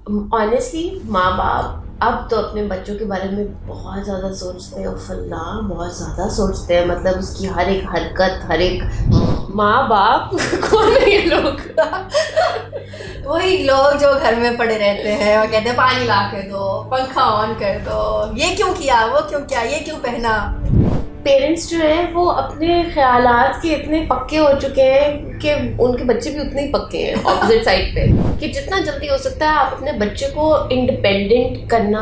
Honestly माँ बाप अब तो अपने बच्चों के बारे में बहुत ज़्यादा सोचते हैं, फल्ला बहुत ज़्यादा सोचते हैं। मतलब उसकी हर एक हरकत, हर एक माँ बाप कौन है ये लोग? वही लोग जो घर में पड़े रहते हैं और कहते हैं पानी ला के दो, पंखा ऑन कर दो, ये क्यों किया, वो क्यों किया, ये क्यों पहना। पेरेंट्स जो हैं वो अपने ख्यालात के इतने पक्के हो चुके हैं कि उनके बच्चे भी उतने ही पक्के हैं ऑपोजिट साइड पे, कि जितना जल्दी हो सकता है आप अपने बच्चे को इंडिपेंडेंट करना,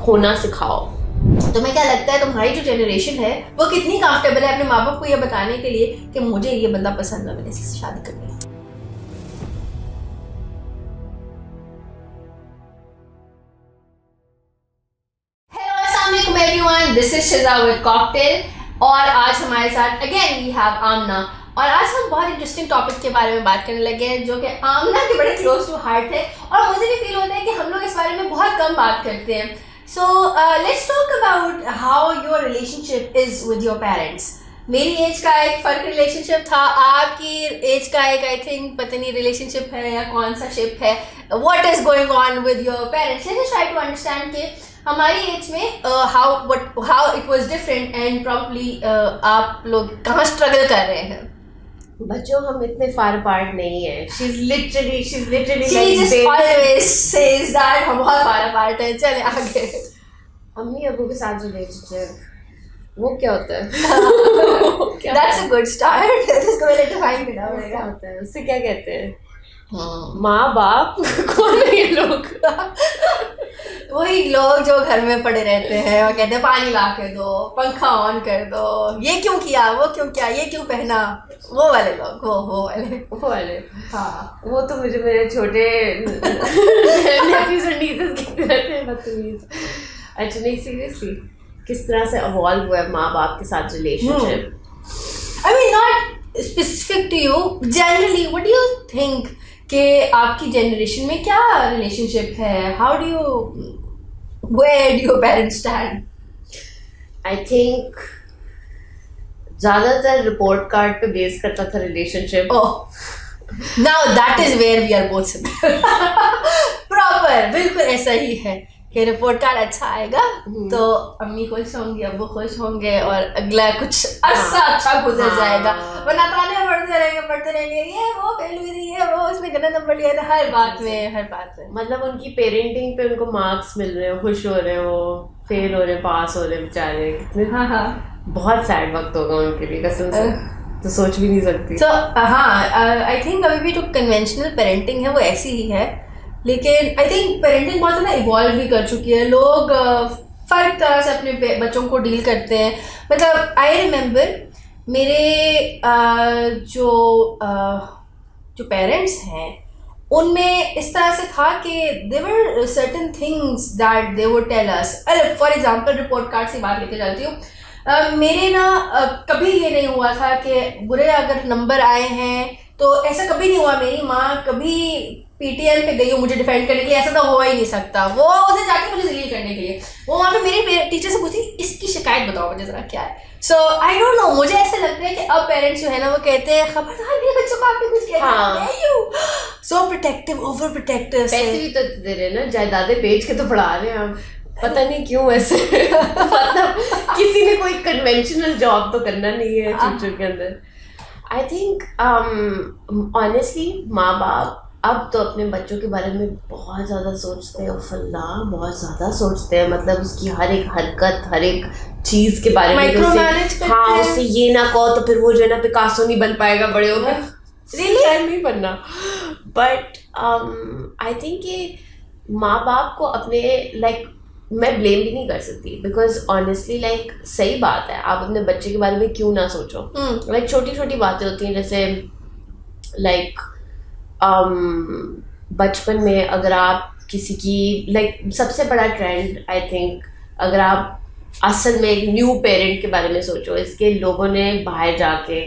होना सिखाओ। तुम्हें क्या लगता है तुम्हारी जो जनरेशन है वो कितनी कंफर्टेबल है अपने माँ बाप को ये बताने के लिए कि मुझे ये बंदा पसंद है, मैंने इसी से शादी करनी है? Everyone, this is शिजा with cocktail और आज हमारे साथ अगेन वी हैव आमना। और आज हम बहुत इंटरेस्टिंग टॉपिक के बारे में बात करने लगे हैं जो कि आमना के बड़े क्लोज टू हार्ट है और मुझे भी फील होता है कि हम लोग इस बारे में बहुत कम बात करते हैं। So let's talk about how your relationship is with your parents. मेरी एज का एक फर्क रिलेशनशिप था, आपकी एज का एक आई थिंक पता नहीं रिलेशनशिप है या कौन सा शिप है। What is going on with your parents? Let's try to understand कि हमारी एज में how it was different and probably आप लोग कहाँ स्ट्रगल कर रहे हैं। बच्चों हम इतने फार पार्ट नहीं है। She's literally She just always says that हम बहुत फार पार्ट है। चले आगे। अम्मी अबू के साथ रिलेशनशिप वो क्या होता है? That's a good start। इसको पहले डिफाइन करना क्या पड़ेगा। होता है, उससे क्या कहते हैं? माँ बाप कौन है ये लोग? वही लोग जो घर में पड़े रहते हैं और कहते हैं पानी ला के दो, पंखा ऑन कर दो, ये क्यों किया, वो क्यों किया, ये क्यों पहना। वो वाले लोग, वो वाले। हाँ, वो तो मुझे मेरे छोटे नेफ्यूज और नीसेस कहते रहते हैं बदतमीज। अच्छा नहीं, सीरियसली किस तरह से इवॉल्व हुआ है माँ बाप के साथ relationship? I mean not specific to you, generally what do you think कि आपकी जनरेशन में क्या रिलेशनशिप है? How do you, where do your parents stand? I think ज़्यादातर रिपोर्ट कार्ड पे बेस करता था relationship. Now that is where we are both proper बिल्कुल ऐसा ही है कि रिपोर्ट कार्ड अच्छा आएगा तो अम्मी खुश होंगी, अब्बू खुश होंगे और अगला कुछ अच्छा गुजर जाएगा। वरना ताने पढ़ते रहेंगे ये वो फेल हुई थी, ये वो उसने गलत नंबर लिया था, हर बात में। मतलब उनकी पेरेंटिंग पे उनको मार्क्स मिल रहे हो, खुश हो रहे हो, फेल हो रहे, पास हो रहे, बेचारे कितने। हाँ बहुत सैड वक्त होगा उनके लिए कसम से, तो सोच भी नहीं सकती। तो आई थिंक अभी भी जो कन्वेंशनल पेरेंटिंग है वो ऐसी ही है, लेकिन आई थिंक पेरेंटिंग बहुत ज़्यादा इवॉल्व भी कर चुकी है। लोग फ़र्क तरह से अपने बच्चों को डील करते हैं। मतलब आई रिमेंबर मेरे जो पेरेंट्स हैं उनमें इस तरह से था कि there were certain things that they would tell us. अरे फॉर एग्जांपल रिपोर्ट कार्ड से बात लेके चलती हूँ। मेरे ना कभी ये नहीं हुआ था कि बुरे अगर नंबर आए हैं तो ऐसा कभी नहीं हुआ। मेरी माँ कभी पीटीएल पे गई हो मुझे डिफेंड करने के लिए, ऐसा तो हो ही नहीं सकता। वो उसे जाके मुझे जलील करने के लिए वो वहाँ पे मेरे टीचर से पूछती इसकी शिकायत बताओ मुझे जरा क्या है। सो आई डोंट नो, मुझे ऐसा लगता है कि अब पेरेंट्स जो है ना वो कहते हैं खबरदार मेरे बच्चों को आपने कुछ किया, सो प्रोटेक्टिव, ओवर प्रोटेक्टिव। पैसे भी तो दे रहे ना, जायदादें बेच के तो पढ़ा रहे हैं हम, पता नहीं क्यों ऐसे। मतलब किसी ने कोई कन्वेंशनल जॉब तो करना नहीं है फ्यूचर के अंदर। आई थिंक ऑनेस्टली माँ बाप अब तो अपने बच्चों के बारे में बहुत ज़्यादा सोचते हैं, फल्ला बहुत ज़्यादा सोचते हैं। मतलब उसकी हर एक हरकत, हर एक चीज़ के बारे में। हाँ, उससे ये ना कहो तो फिर वो जो है ना पिकासो नहीं बन पाएगा बड़े होकर। रियली नहीं बनना। बट आई थिंक कि माँ बाप को अपने मैं ब्लेम भी नहीं कर सकती, बिकॉज ऑनेस्टली सही बात है, आप अपने बच्चे के बारे में क्यों ना सोचो। छोटी छोटी बातें होती हैं, जैसे बचपन में अगर आप किसी की सबसे बड़ा ट्रेंड आई थिंक, अगर आप असल में एक न्यू पेरेंट के बारे में सोचो, इसके लोगों ने बाहर जाके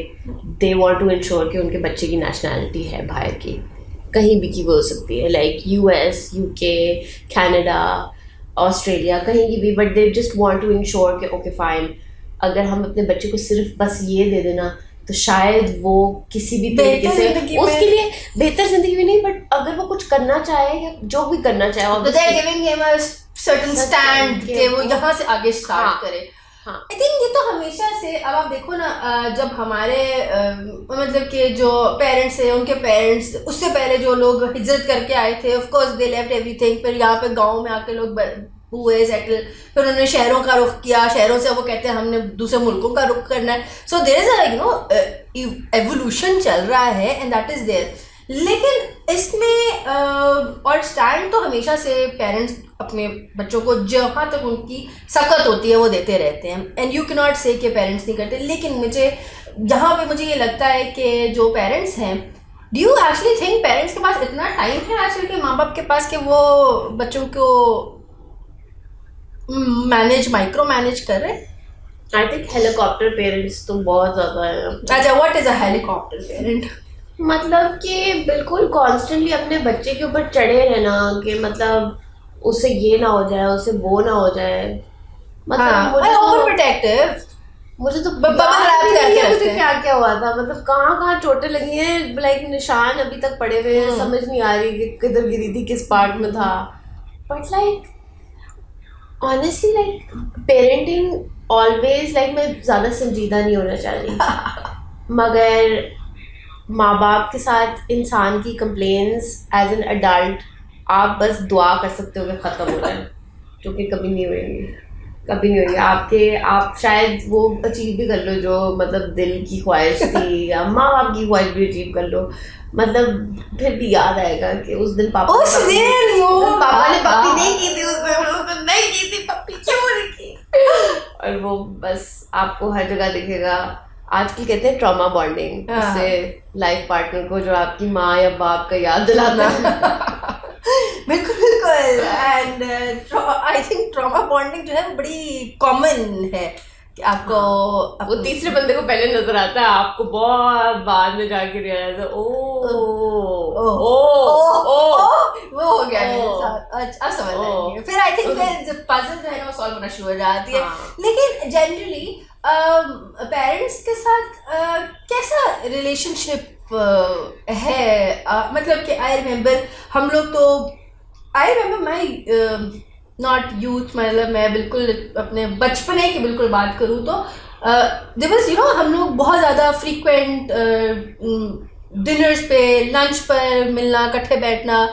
दे वांट टू इंश्योर कि उनके बच्चे की नेशनैलिटी है बाहर की, कहीं भी की वो हो सकती है, US, UK, कनाडा, ऑस्ट्रेलिया, कहीं की भी, but they just want to ensure कि ओके फाइन, अगर हम अपने बच्चे को सिर्फ बस ये दे देना तो शायद वो किसी भी तरीके से उसके लिए बेहतर जिंदगी भी नहीं, बट अगर वो कुछ करना चाहे या जो भी करना चाहे, तो they are giving him a certain stand कि वो यहाँ से आगे स्टार्ट करे। आई थिंक ये तो हमेशा से, अब आप देखो ना, जब हमारे मतलब कि जो पेरेंट्स है, उनके पेरेंट्स, उससे पहले जो लोग हिजरत करके आए थे, of course they left everything, फिर यहाँ पे गांव में आके लोग हुए सेटल, फिर उन्होंने शहरों का रुख किया, शहरों से वो कहते हैं हमने दूसरे मुल्कों का रुख करना है। So there is a you know evolution चल रहा है एंड दैट इज देयर। लेकिन इसमें और स्टैंड तो हमेशा से पेरेंट्स अपने बच्चों को जहाँ तक उनकी सकत होती है वो देते रहते हैं, एंड यू कैन नॉट से कि पेरेंट्स नहीं करते। लेकिन मुझे जहाँ पे मुझे ये लगता है कि जो पेरेंट्स हैं, do you actually think parents के पास इतना टाइम है आजकल के माँ बाप के पास कि वो बच्चों को माइक्रो मैनेज कर रहे हैं? आई थिंक हेलीकॉप्टर पेरेंट्स तो बहुत ज्यादा है। अच्छा, what is a helicopter parent? मतलब कि बिल्कुल कॉन्स्टेंटली अपने बच्चे के ऊपर चढ़े रहना कि मतलब उससे ये ना हो जाए, उससे वो ना हो जाए, मतलब मुझे तो क्या क्या हुआ था, मतलब कहाँ चोटें लगी हैं, लाइक निशान अभी तक पड़े हुए हैं, समझ नहीं आ रही कि किधर गिरी थी, किस पार्ट में था। But like honestly like parenting always, like मैं ज़्यादा संजीदा नहीं होना चाह रही, मगर माँ बाप के साथ इंसान की कंप्लेंट्स एज एन अडल्ट आप बस दुआ कर सकते हो कि ख़त्म हो जाए, जो कि कभी नहीं होएंगी, कभी नहीं होएगी। आप शायद वो अचीव भी कर लो जो मतलब दिल की ख्वाहिश थी, या माँ बाप की ख्वाहिश भी अचीव कर लो, मतलब फिर भी याद आएगा कि उस दिन पापा ने पप्पी नहीं की थी, उसने नहीं की थी पप्पी, क्यों नहीं की, और वो बस आपको हर जगह दिखेगा। आजकल कहते हैं ट्रॉमा बॉन्डिंग, इससे लाइफ पार्टनर को जो आपकी माँ या बाप का याद दिलाता है। बिल्कुल बिल्कुल, and I think trauma bonding जो है वो बड़ी कॉमन है कि आपको वो तीसरे बंदे को पहले नजर आता है, आपको बहुत बाद में जाके रियलाइज वो हो गया मेरे साथ। अच्छा, अब समझ आएंगे फिर। आई थिंक फिर पजल जो है ना वो सॉल्व होना शुरू हो जाती है। लेकिन जनरली पेरेंट्स के साथ कैसा रिलेशनशिप है? मतलब कि आई रिमेम्बर हम लोग तो, I remember my not youth, मतलब मैं बिल्कुल अपने बचपने की बिल्कुल बात करूँ तो देयर वाज, यू नो, हम लोग बहुत ज़्यादा फ्रीक्वेंट डिनर्स पे, लंच पर मिलना, इकट्ठे बैठना,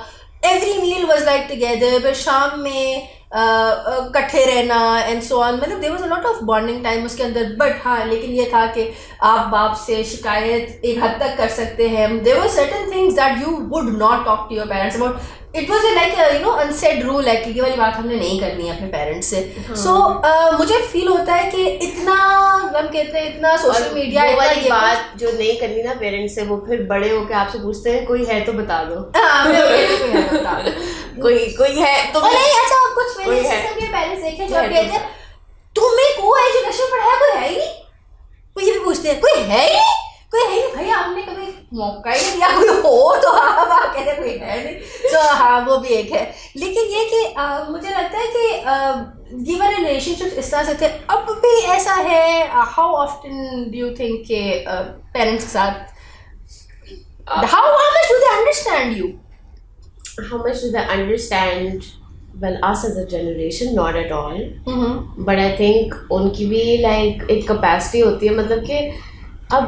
every meal was like together, फिर शाम में इकट्ठे रहना एंड सो ऑन, मतलब there was a lot of bonding time उसके अंदर। बट हाँ, लेकिन ये था कि आप बाप से शिकायत एक हद तक कर सकते हैं। There were certain things that you would not talk to your parents about. It was like you know unsaid rule है कि ये वाली बात हमने नहीं करनी है अपने पेरेंट्स से। सो मुझे फील होता है कि इतना हम कहते हैं इतना सोशल मीडिया वाली बात जो नहीं करनी ना पेरेंट्स से, वो फिर बड़े होके आपसे पूछते हैं कोई है तो बता दो। कोई है तो नहीं। अच्छा, कुछ मेरे सिस्टम के पेरेंट्स देखे जो कहते हैं तुम्हें को एजुकेशन पढ़ाया, कोई है ही नहीं। कोई ये भी पूछते हैं कोई है ही नहीं, कोई है नहीं भैया, हमने कभी मौका ही नहीं दिया, कोई हो तो हाँ कहते कोई है नहीं। तो हाँ, वो भी एक है। लेकिन ये कि मुझे लगता है कि ये वाले रिलेशनशिप्स इस तरह से थे, अब भी ऐसा है? How often do you think के पेरेंट्स के साथ how much do they understand you? How much do they understand? Well, us as a generation, not at all. But I think उनकी भी like एक capacity होती है, मतलब कि अब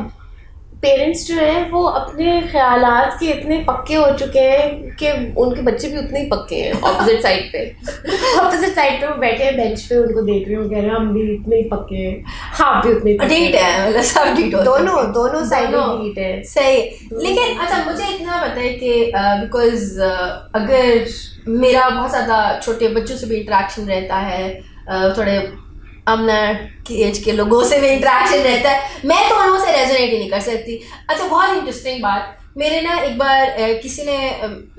पेरेंट्स जो हैं वो अपने ख्यालात के इतने पक्के हो चुके हैं कि उनके बच्चे भी उतने ही पक्के हैं। ऑपोजिट साइड पे वो बैठे हैं बेंच पे, उनको देख रहे हो, कह रहे हैं हम भी इतने ही पक्के हैं, हाँ भी उतने ही ढीठ है, मतलब सब ढीठ हो, दोनों साइड में ढीठ है। सही। लेकिन अच्छा, मुझे इतना पता है कि बिकॉज अगर मेरा बहुत ज़्यादा छोटे बच्चों से भी इंटरेक्शन रहता है, थोड़े अमना की एज के लोगों से भी इंटरेक्शन रहता है, मैं तो उनों से रेजोनेट ही नहीं कर सकती। अच्छा, बहुत इंटरेस्टिंग बात, मेरे ना एक बार किसी ने,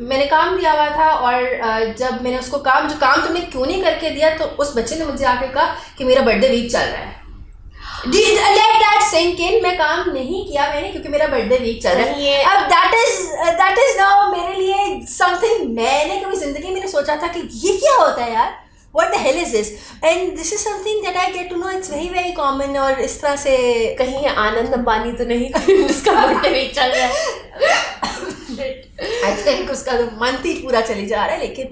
मैंने काम दिया हुआ था, और जब मैंने उसको जो काम तुमने क्यों नहीं करके दिया, तो उस बच्चे ने मुझे आके कहा कि मेरा बर्थडे वीक चल रहा है। Let that sink in, मैं काम नहीं किया मैंने क्योंकि मेरा बर्थडे वीक चल रहा है। अब that is now मेरे लिए something, मैंने कभी जिंदगी में नहीं सोचा था कि ये क्या होता है यार। what the hell is this? And this is something that I get to know, it's very very common. और इस तरह से कहीं आनंद अंबानी तो नहीं जिसका बर्थडे वीक चल रहा है? I think उसका तो मंथ ही पूरा चली जा रहा है, लेकिन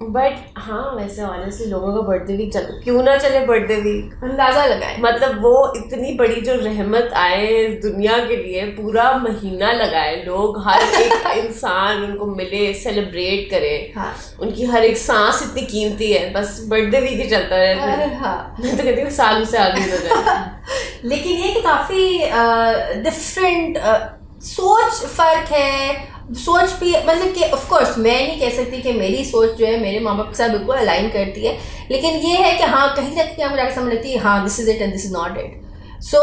बट हाँ वैसे ऑनेस्टली लोगों का बर्थडे वीक चल, क्यों ना चले बर्थडे वीक, अंदाजा लगाए. मतलब वो इतनी बड़ी जो रहमत आए दुनिया के लिए, पूरा महीना लगाए लोग, हर एक इंसान उनको मिले, सेलिब्रेट करे. हाँ. उनकी हर एक सांस इतनी कीमती है, बस बर्थडे वीक ही चलता रहे. हाँ. मैं तो कहती हूँ सालों से आगे हो जाए. लेकिन ये काफ़ी डिफरेंट सोच फर्क है. सोच भी मतलब कि ऑफ कोर्स मैं नहीं कह सकती कि मेरी सोच जो है मेरे माँ बाप के साथ बिल्कुल अलाइन करती है, लेकिन ये है कि हाँ कहीं ना कहीं आपको जाकर समझ लगती है हाँ this is it and this is not it. So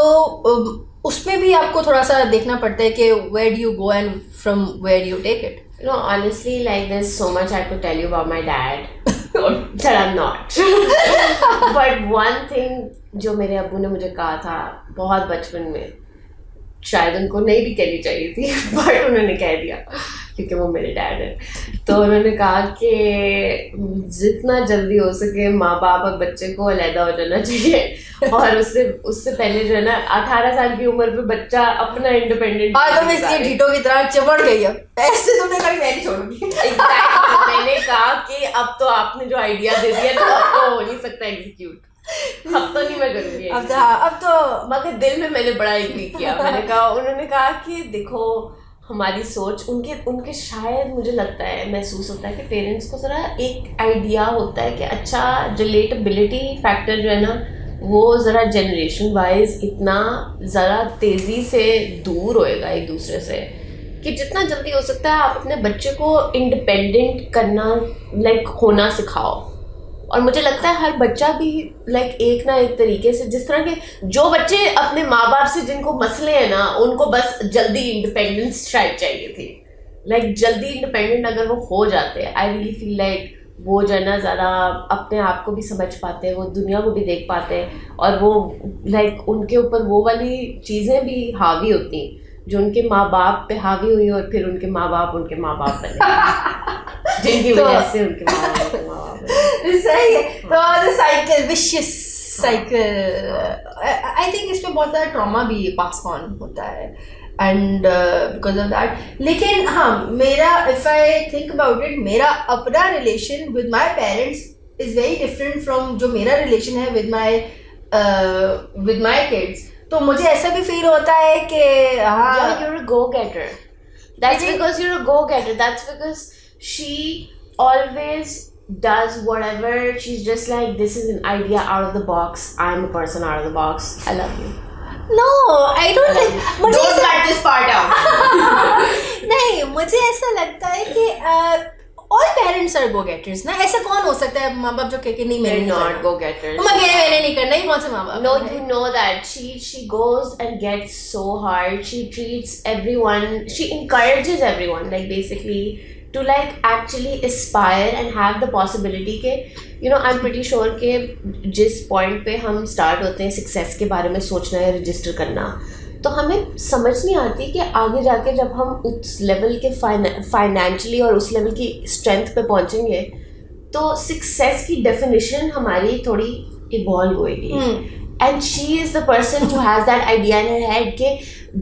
उसमें भी आपको थोड़ा सा देखना पड़ता है कि where do you go and from where you take it. You know, honestly, like there's so much I could tell you about my dad that I'm not. But one thing जो मेरे अब्बू ने मुझे कहा था बहुत बचपन में, शायद उनको नहीं भी कहनी चाहिए थी बट उन्होंने कह दिया क्योंकि वो मेरे डैड है. तो उन्होंने कहा कि जितना जल्दी हो सके माँ बाप और बच्चे को अलहदा हो जाना चाहिए, और उससे पहले जो है ना 18 साल की उम्र पे बच्चा अपना इंडिपेंडेंट. और तुम इसके ढीठों की तरह चिपड़ गई हो ऐसे, तुमने कहा मैं नहीं छोड़ूंगी. मैंने कहा कि अब तो आपने जो आइडिया दे दिया तो अब तो हो नहीं सकता एग्जीक्यूट, अब तो नहीं मैं करूँगी. अब तो मगर दिल में मैंने बड़ा एग्री किया. मैंने कहा, उन्होंने कहा कि देखो हमारी सोच उनके शायद मुझे लगता है महसूस होता है कि पेरेंट्स को ज़रा एक आइडिया होता है कि अच्छा रिलेटेबिलिटी फैक्टर जो है ना वो ज़रा जनरेशन वाइज इतना ज़रा तेज़ी से दूर होएगा एक दूसरे से कि जितना जल्दी हो सकता है आप अपने बच्चे को इंडिपेंडेंट करना होना सिखाओ. और मुझे लगता है हर बच्चा भी एक ना एक तरीके से, जिस तरह के जो बच्चे अपने माँ बाप से जिनको मसले हैं ना उनको बस जल्दी इंडिपेंडेंस शायद चाहिए थी, जल्दी इंडिपेंडेंट अगर वो हो जाते हैं आई रियली फील वो जो है ना ज़्यादा अपने आप को भी समझ पाते हैं, वो दुनिया को भी देख पाते हैं, और वो उनके ऊपर वो वाली चीज़ें भी हावी होती जो उनके माँ बाप पे हावी हुई और फिर उनके माँ बाप बने जिनकी वजह से उनके माँ बाप सही है. तो cycle vicious cycle, I think इसमें बहुत ज़्यादा ट्रॉमा भी पास ऑन होता है एंड बिकॉज ऑफ दैट. लेकिन हाँ मेरा if I think about it, मेरा अपना relation with my parents is very different from जो मेरा रिलेशन है विद माई किड्स. तो मुझे ऐसा भी फील होता है कि हाँ you're a go-getter. That's because you're a go-getter. That's because she always does whatever. She's just like, this is an idea out of the box. I'm a person out of the box. I love you. No, I don't think. Don't cut this part out. नहीं, मुझे ऐसा लगता है कि all parents are go-getters ना. ऐसा कौन हो सकता है माँ बाप जो कहे नहीं मैंने not go-getters. मैंने नहीं करना, ये कौन से माँ बाप? No, you know that she goes and gets so hard. She treats everyone. She encourages everyone basically to actually aspire and have the possibility के I'm pretty sure के जिस point पे हम start होते हैं success के बारे में सोचना या register करना, तो हमें समझ नहीं आती कि आगे जाके जब हम उस लेवल के फाइनेंशियली और उस लेवल की स्ट्रेंथ पे पहुंचेंगे तो सक्सेस की डेफिनेशन हमारी थोड़ी इवॉल्व होएगी. And she is the person who has that idea in her head कि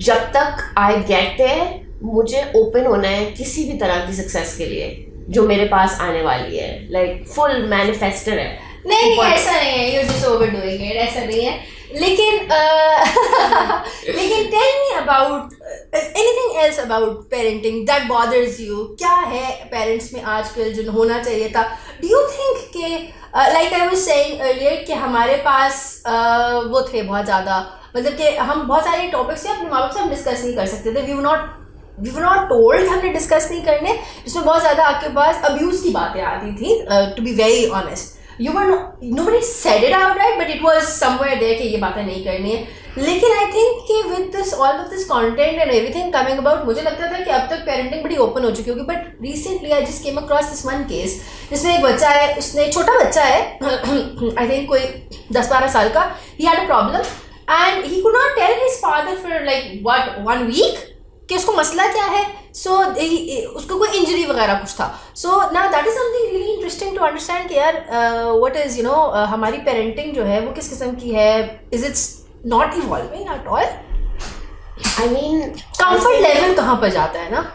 जब तक आई गेट देयर मुझे ओपन होना है किसी भी तरह की सक्सेस के लिए जो मेरे पास आने वाली है. फुल मैनिफेस्टर है. नहीं ऐसा नहीं है, यू जस्ट ओवरडूइंग इट, ऐसा नहीं है. लेकिन tell me about anything else about parenting that bothers you. क्या है पेरेंट्स में आजकल जो होना चाहिए था? डू यू थिंक के like I was saying earlier कि हमारे पास वो थे बहुत ज़्यादा, मतलब कि हम बहुत सारे टॉपिक्स अपने माँ बाप से हम डिस्कस नहीं कर सकते थे. वी वर नॉट टोल्ड हमने डिस्कस नहीं करने, जिसमें बहुत ज़्यादा आपके पास अब्यूज़ की बातें आती थी. To be very honest, nobody said it outright, but it was somewhere there कि ये बातें नहीं करनी है. लेकिन I think कि with all of this content and everything coming about, मुझे लगता था कि अब तक parenting बड़ी open हो चुकी होगी. But recently I just came across this one case जिसमें एक बच्चा है, उसने छोटा बच्चा है I think कोई 10-12 साल का. He had a problem and he could not tell his father for 1 week. कि उसको मसला क्या है, सो उसको कोई इंजरी वगैरह कुछ था. So now that is something really interesting to understand कि यार व्हाट इज यू नो हमारी पेरेंटिंग जो है वो किस किस्म की है. Is it's not evolving at all. I mean comfort level कहाँ पर जाता है ना.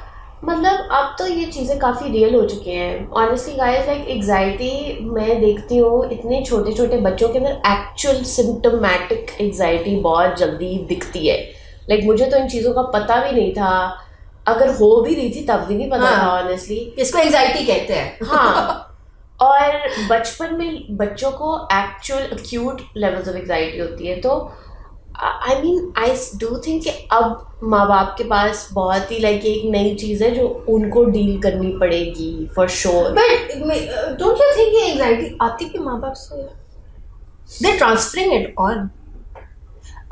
मतलब अब तो ये चीज़ें काफ़ी रियल हो चुकी हैं. ऑनेस्टली गाइस, लाइक एग्जाइटी मैं देखती हूँ इतने छोटे छोटे बच्चों के अंदर एक्चुअल सिम्टोमेटिक एग्जाइटी बहुत जल्दी दिखती है. लाइक मुझे तो इन चीज़ों का पता भी नहीं था, अगर हो भी रही थी तब भी नहीं पता था ऑनेस्टली. इसको एंजाइटी कहते हैं. हाँ. और बचपन में बच्चों को actual acute levels of anxiety होती है. तो I mean I do think कि अब माँ बाप के पास बहुत ही लाइक एक नई चीज़ है जो उनको डील करनी पड़ेगी for sure. But don't you think ये एंजाइटी आती भी माँ बाप से? दे ट्रांसफरिंग इट ऑन.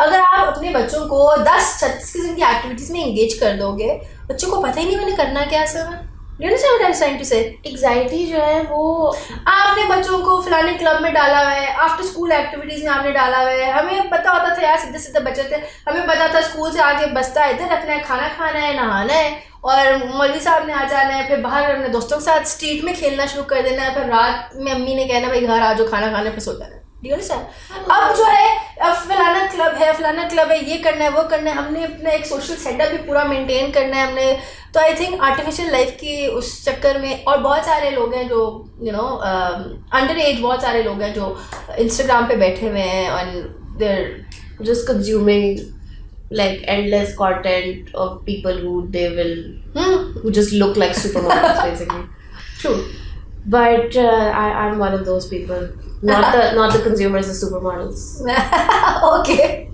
अगर आप अपने बच्चों को 10-36 किस्म की एक्टिविटीज में एंगेज कर दोगे, बच्चों को पता ही नहीं मैंने करना क्या है. You understand what I'm trying to say? Anxiety जो है वो आपने बच्चों को फलाने क्लब में डाला हुआ है, आफ्टर स्कूल एक्टिविटीज में आपने डाला हुआ है. हमें पता होता था यार, सीधे सीधे बच्चे थे, हमें पता था स्कूल से आके बस्ता इधर रखना है, खाना खाना है, नहाना है, और मौलवी साहब ने आ जाना है, फिर बाहर अपने दोस्तों के साथ स्ट्रीट में खेलना शुरू कर देना है, फिर रात में अम्मी ने कहना भाई घर आ जाओ खाना खाने पे सो जाना है. अब जो है फलाना क्लब है, ये करना है वो करना है, हमने अपना एक सोशल सेटअप भी पूरा मेंटेन करना है हमने. तो आई थिंक आर्टिफिशियल लाइफ की उस चक्कर में, और बहुत सारे लोग हैं जो यू नो अंडर एज, बहुत सारे लोग हैं जो इंस्टाग्राम पे बैठे हुए हैं and they're just consuming like endless content of people who they will who just look like supermodels basically. True. But I'm one of those people. Not the consumers, the supermodels. Okay.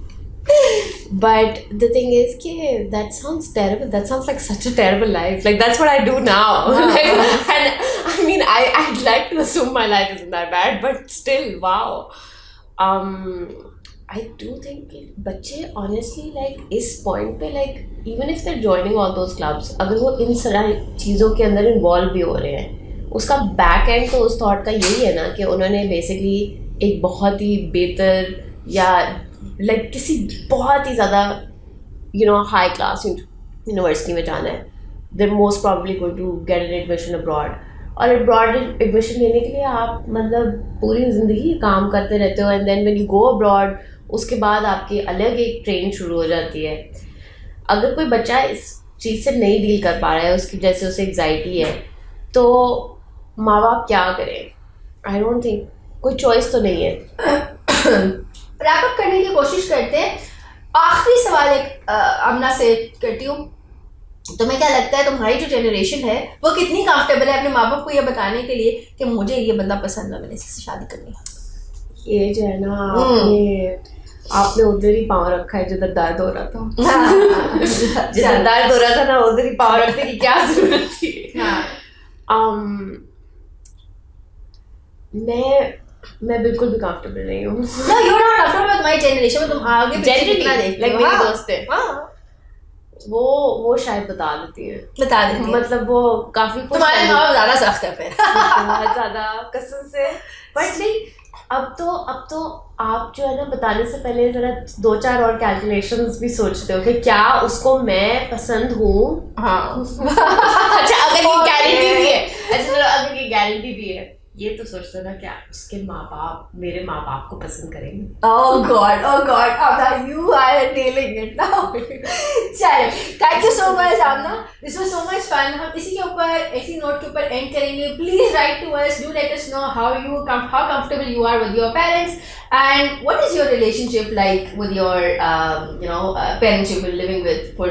But the thing is कि that sounds terrible. That sounds like such a terrible life. Like that's what I do now. Like, and I mean I'd like to assume my life isn't that bad, but still, wow. I do think कि बच्चे honestly like इस point पे like even if they're joining all those clubs, अगर वो इन सारी चीज़ों के अंदर involve भी हो रहे हैं, उसका बैक एंड तो उस थॉट का यही है ना कि उन्होंने बेसिकली एक बहुत ही बेहतर या लाइक किसी बहुत ही ज़्यादा you know high class university में जाना है. There most probably going to get an admission abroad. और अब्रॉड एडमिशन लेने के लिए आप मतलब पूरी ज़िंदगी काम करते रहते हो, and then when you go abroad उसके बाद आपकी अलग एक ट्रेन शुरू हो जाती है. अगर कोई बच्चा इस चीज़ से नहीं डील कर पा रहा है, उसकी जैसे उसे एग्जाइटी है, तो माँ बाप क्या करें? आई डोंट थिंक कोई चॉइस तो नहीं है. रैप अप करने की कोशिश करते हैं. आखिरी सवाल एक आमना से करती हूँ. तुम्हें क्या लगता है तुम्हारी जो जनरेशन है वो कितनी कंफर्टेबल है अपने माँ बाप को ये बताने के लिए कि मुझे ये बंदा पसंद है, मैंने इससे शादी करनी है? ये जो है ना आपने उधर ही पाँव रखा है जिधर दर्द हो रहा था. जिधर दर्द हो रहा था ना उधर ही पाँव रखने की क्या जरूरत थी. मैं बिल्कुल भी कंफर्टेबल नहीं हूँ. No, you're not comfortable with my generation में. तुम आगे पीछे कितना देखते हो. मेरी दोस्त है वो शायद बता देती है. मतलब वो काफी तुम्हारे माँ बाप ज्यादा सख्त है फिर. बहुत ज्यादा कसम से. बट नहीं, अब तो आप जो है ना बताने से पहले जरा 2-4 और कैलकुलेशंस भी सोचते हो कि क्या उसको मैं पसंद हूँ. हाँ. अच्छा अगर ये गारंटी भी है, अगर ये गारंटी भी है, ये तो सोचते हो ना क्या उसके माँ बाप मेरे माँ बाप को पसंद करेंगे. Oh God, Amna, you are nailing it now. चलो, thank you so much, Amna. This was so much fun. हम इसी के ऊपर ऐसी नोट के ऊपर एंड करेंगे. Please write to us. Do let us know how comfortable you are with your parents and what is your relationship like with your parents you've been living with for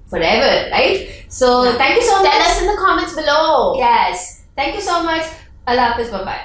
forever, right? So thank you so much. Tell us in the comments below. Yes. Thank you so much. Allah Hafiz. Bye bye.